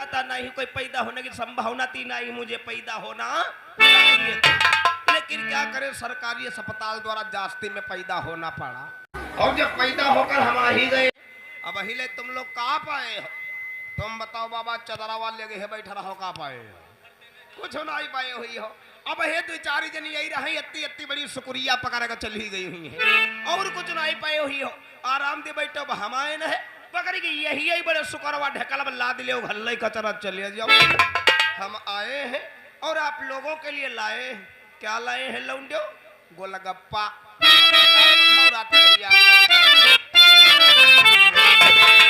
था नहीं कोई पैदा होने की संभावना थी नहीं मुझे पैदा होना चाहिए, लेकिन क्या करें सरकारी अस्पताल द्वारा जास्ती में पैदा होना पड़ा और जब पैदा होकर हम आ ही गए। अब हिले तुम लोग कहाँ पाए हो? तुम बताओ बाबा चदरावा ले गए बैठा रहो कहाँ पाए हो? कुछ नहीं पाए हुई हो। अब हे दो चार जन यही रहे इतनी इतनी बड़ी शुक्रिया पकड़ कर चली गई हुई है और कुछ नहीं पाए हुई हो। आराम दे बैठो हम आए न है पकड़ के यही बड़े शुक्रवा ढकल लाद ले घल्ले कचरा चले जाओ। हम आए हैं और आप लोगों के लिए लाए हैं। क्या लाए हैं लौंडो? गोलगप्पा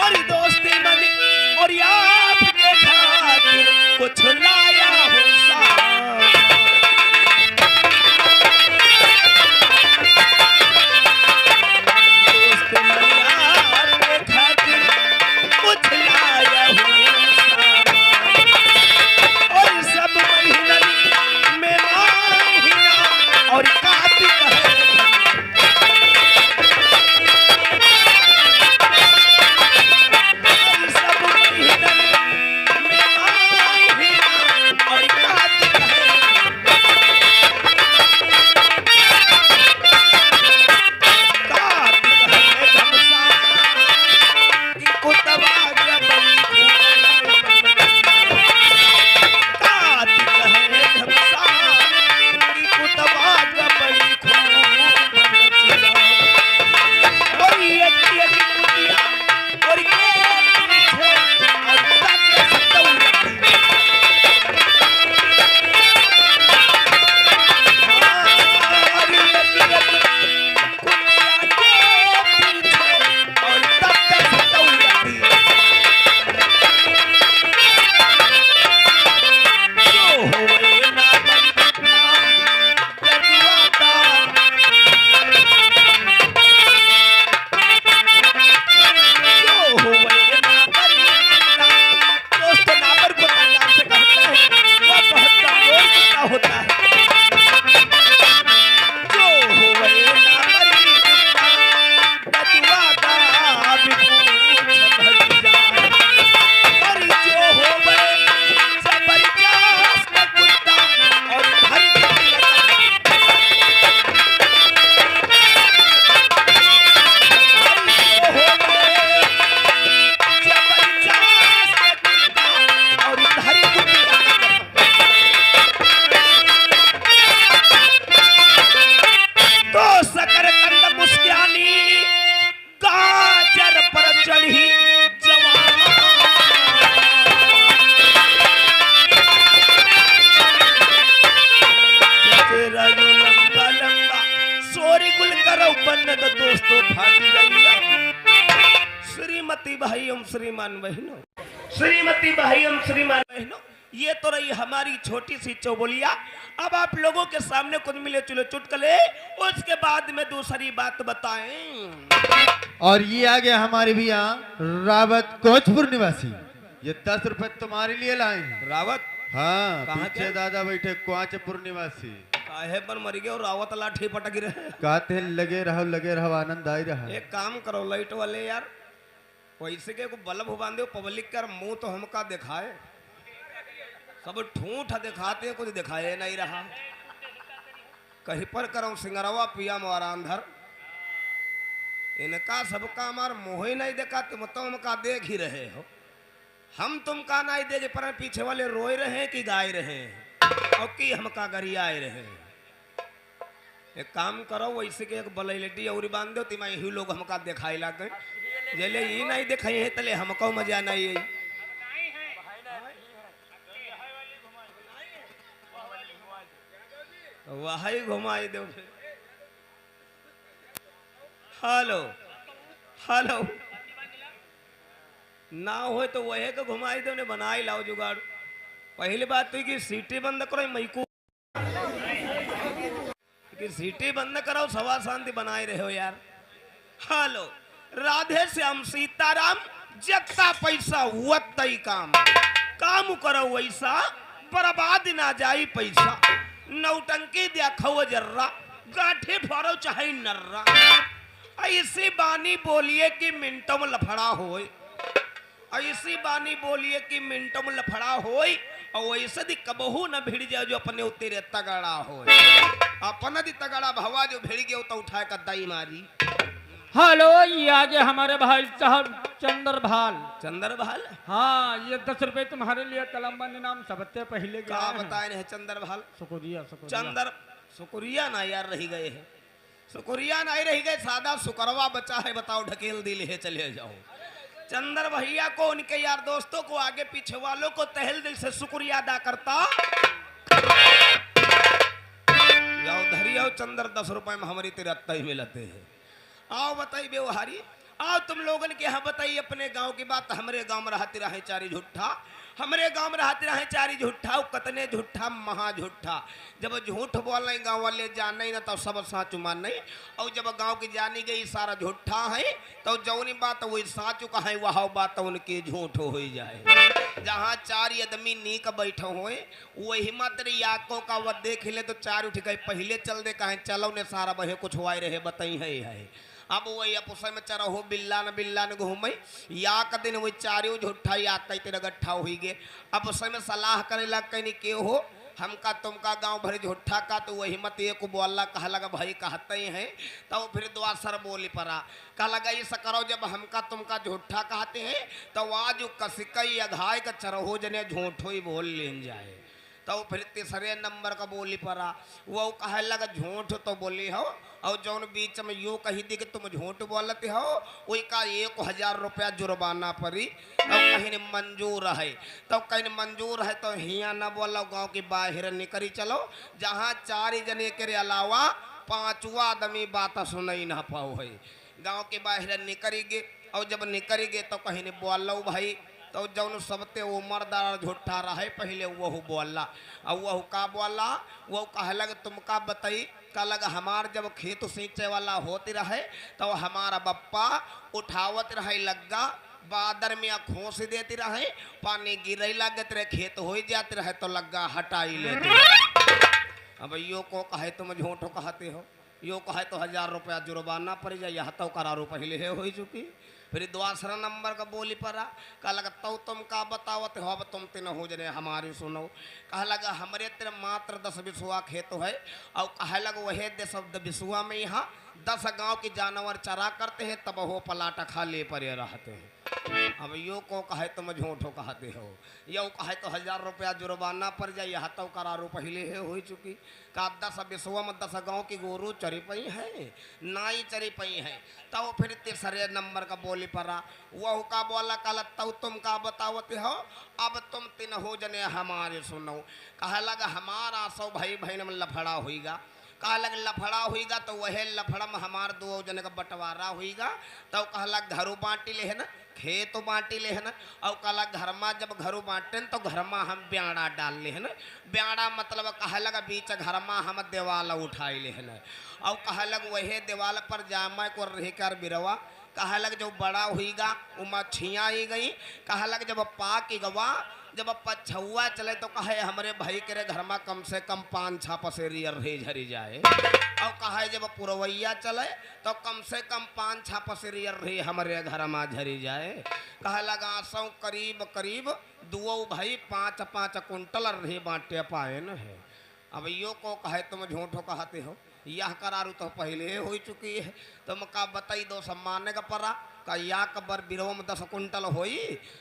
और दोस्ती मनी और आपके खातिर कुछ लाया हूँ श्रीमान बहनों, श्रीमती भाई हम श्रीमान बहनों, ये तो रही हमारी छोटी सी चौबोलिया। अब आप लोगों के सामने कुछ मिले चुले चुटकले, उसके बाद में दूसरी बात बताएं। और ये आ गया हमारे भैया रावत कोचपुर निवासी, ये 10 रुपए तुम्हारे लिए लाए हैं। रावत? हाँ, पीछे दादा बैठे कोचपुर निवासी। काहे पर मर गए और रावत लाठी पटक रहे? कहते लगे रहो आनंद आई रहा। एक काम करो लाइट वाले यार, वैसे के को बल्ब बांधे पब्लिक का मुंह तो हमका दिखाए, सब ठूठ दिखाते कुछ दिखाए नहीं रहा। कहीं पर करो सिंगरवा पिया मोरा अंधर, इनका सबका हमार मुंह ही नहीं देखा, तुम तो हमका देख ही रहे हो। हम तुमका नहीं देखे पर पीछे वाले रोए रहे कि गाय रहे और कि हमका गरियाए रहे। एक काम करो वैसे के एक बलैलिटी और बांध दो तिमा यही लोग हमका दिखाई लगे, जले ये नहीं दिखाई है तले हमको मजा नहीं है। वही घुमाई दो। हेलो हेलो ना हो तो वही को घुमाई दो ने बनाई लाओ जुगाड़। पहली बात तो कि सीटी बंद करो मैकू कि सीटी बंद करो, सवा शांति बनाए रहे हो यार। हेलो राधे श्याम सीताराम, जत्ता पैसा वत्ता ही काम, काम करो वैसा बर्बाद ना जाई पैसा। नौटंकी देखो जर्रा, गाठे फरो चाहे नर्रा, ऐसी बानी बोलिए कि मिनटों में लफड़ा होए। ऐसी बानी बोलिए कि मिनटों में लफड़ा होई और वैसे दी कबहू न भिड़ जाए जो अपने उतेरे तगड़ा होई। अपना दी तगड़ा भवा जो भिड़ गया तो उठाए का दाई मारी। हेलो, ये आगे हमारे भाई साहब चंद्रभाल। चंद्रभाल हाँ, ये 10 रुपए तुम्हारे लिए कलम्बन नाम सबसे पहले क्या बताए हैं चंद्रभाल? शुक्रिया शुक्रिया। शुक्रिया ना यार रही गए हैं, शुक्रिया नहीं रही गए, सादा शुक्रवा बचा है, बताओ ढकेल दिल है चले जाओ। चंद्र भैया को उनके यार दोस्तों को आगे पीछे वालों को तहल दिल से शुक्रिया अदा करता। जाओ धरी आओ चंद्र, 10 रुपए में हमारी तिरत्ता ही मिलते हैं। आओ बताई व्यवहारी, आओ तुम लोगन के यहाँ बताइए अपने गांव की बात। हमारे गांव में रहती रहे चारी झूठा, हमारे गांव में रहती रहे चारी झूठा, कतने झूठा महा झूठा। जब झूठ बोल नहीं गाँव वाले जान नहीं ना तो सब साचु मान नहीं, और जब गांव की जानी गई सारा झूठा है तो जौनी बात वही साचु का है, वह बात उनके झूठ हो जाए। जहाँ चार आदमी नीक बैठे हुए वही मात्र याकों का वह देख ले तो चार उठ गए, पहले चल दे कहें चलो ने सारा बहे कुछ हुआ रहे बताई है। अब वही अपुस में चरहो बिल्ला न घूमे या का दिन वही चारियों झूठा या कई तेरा गट्ठा हुई गे। अब उस में सलाह करे लग कहीं के हो हमका तुमका गांव भर झूठा का, तो वही मत ये को बोला कहा लगा भाई कहते ही हैं। तो फिर द्वासर बोली पड़ा कहा लगा ये सकरो जब हमका तुमका झूठा कहते हैं तो आज कसिकई अघाय का चरहो जने झूठो ही बोल लेन जाए। तो फिर तीसरे नंबर का बोली पड़ा वो कहे लगा झूठ तो बोली हो, और जौन बीच में यूँ कही दी कि तुम झूठ बोलते हो वही का 1000 रुपया जुर्माना पड़ी। तो कहीं मंजूर है, तो कहीं मंजूर है तो हिया न बोलो गांव की बाहर निकली चलो, जहाँ 4 जने के अलावा 5वां आदमी बात सुनाई ना पाओ है। गांव के बाहर निकली गे, और जब निकली गे तो कहीं बोलो भाई, तो जौन सबते उम्रदार झूठा रहे पहले वह बोला, और वह का बोला वो कह लग तुम का बताई का लग हमार जब खेत सींचे वाला होती रहे तो हमारा बप्पा उठावत रहे लग्गा, बादर में खोस देती रहे, पानी गिरे लगत रहे, खेत हो जाते रहे तो लग्गा हटाई लेते रहे। अब यो को कहे तुम झूठो कहते हो, यो कहे तो 1000 रुपया जुर्माना पड़ जाए, यह तो करारो पहले है हो चुकी। फिर दूसरा नंबर का बोली पड़ा कहा लगा तो तुम का बतावत हो, अब तुम तीन हो जने हमारी सुनो। कहा लगा हमारे तेरे मात्र 10 बिसुआ खेत है, और कहा लगा वही 10 बिसुआ में यहाँ 10 गांव के जानवर चरा करते हैं, तब हो पलाटा खा ले परे रहते हैं। अब यो को कहे तुम झूठो कहते हो, यो कहे तो 1000 रुपया जुर्माना पड़ जाए, यह तो करारो पहले है हो चुकी। का 10 बिसुआ में 10 गांव की गोरू चरी पई है, नाई चरी पई है। तो फिर तीसरे नंबर का बोली पड़ा वह का बोला कल तो तुम का बतावते हो, अब तुम 3 हो जने हमारे सुनो। कहा लगा हमारा सौ भाई बहन में लफड़ा होगा, कहा लग लफड़ा होगा तो वह लफड़ा में हमार 2 जने का बंटवारा होगा। तो कहा लग घरों बांटी ले है ना, खेत बांटी ले है ना, और कहला घर में जब घरों बांटे तो घर में हम ब्याड़ा डाल ले है ना, ब्याड़ा मतलब कहा लगा बीच घर में हम देवाल उठाई ले है ना, और कहा लग वही देवाल पर जामा को रह कर बिरवा। कहा लग जो बड़ा हुईगा उमा छिया ही गई, कहा लग जब पा की गवा जब पछुआ चले तो कहे हमारे भाई के घर में कम से कम 5-6 पसेरी रही झरी जाए, और कहे जब पुरवैया चले तो कम से कम 5-6 पसेरी रही हमारे घर में झरी जाए। कहा लगा सौ करीब करीब 2 भाई 5-5 कुंटल रही बांटे पाए न है। अब यो को कहे तुम झूठो कहते हो, यह करारू तो पहले हो चुकी है, तुम का बताई 2 सम्मान का परा का या कबर बिरव में 10 कुंटल होई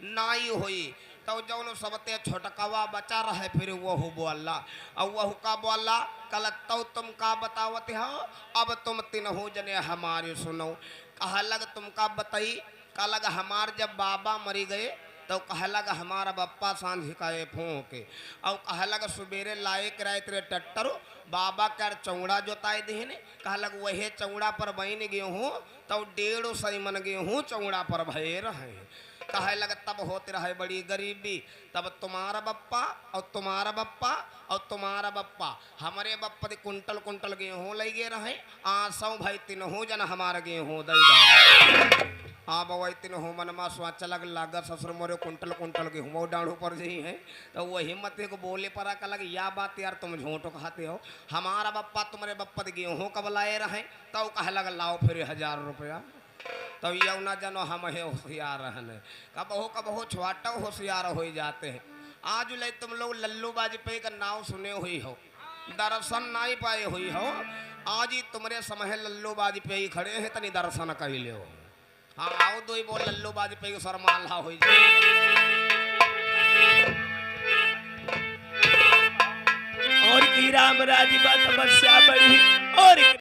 नाई होई। तो जौन सबते छोटकवा बचा रहे फिर वह बोला, और वह का बोला कल तो तुम का बतावते हो, अब तुम 3 हो जने हमारे सुनो। कहा लग तुम का बताई का लग हमार जब बाबा मरी गए तो कह लगा हमारा बप्पा सांझ हिकाए फूके, और कह लगा सुबेरे लाए किराए तेरे टट्टर बाबा कर चौड़ा जोताए देने। कह लग वही चौड़ा पर बन गेहूँ तो 150 मन गेहूँ चौड़ा पर भय रहे। कहे लगा तब होते रहे बड़ी गरीबी, तब तुम्हारा बप्पा और तुम्हारा बप्पा और तुम्हारा बप्पा हमारे बप्पा कुंटल कुंटल गेहूँ ले गे रहे, 800 भाई 3 जन हमारा गेहूँ दे हाँ बवाई 3 मन मा स्वाच लग लागत ससुर मोरे कुंटल कुंटल गेहूँ डाढ़ू पर जी है। तो वही मत को बोले परा का लग या बात यार तुम झूठो कहते हो, हमारा बप्पा तुम्हारे बप्पा गेहूँ कब लाए रहे। तो कह लग लाओ फिर 1000 रुपया। तो यौ ना जनो हम हे होशियार रहने कबहो छुआटा होशियार हो जाते हैं। आज ले तुम लोग लल्लू वाजपेयी का नाम सुने हुई हो, दर्शन नहीं पाए हुई हो। आज ही तुम्हारे समय लल्लू वाजपेयी खड़े हैं, तनी दर्शन कर ले हो। हाँ आओ दो ही बोल लल्लू वाजपेयी को शर्माला हो जाए। और की राम राज तपस्या बढ़ी और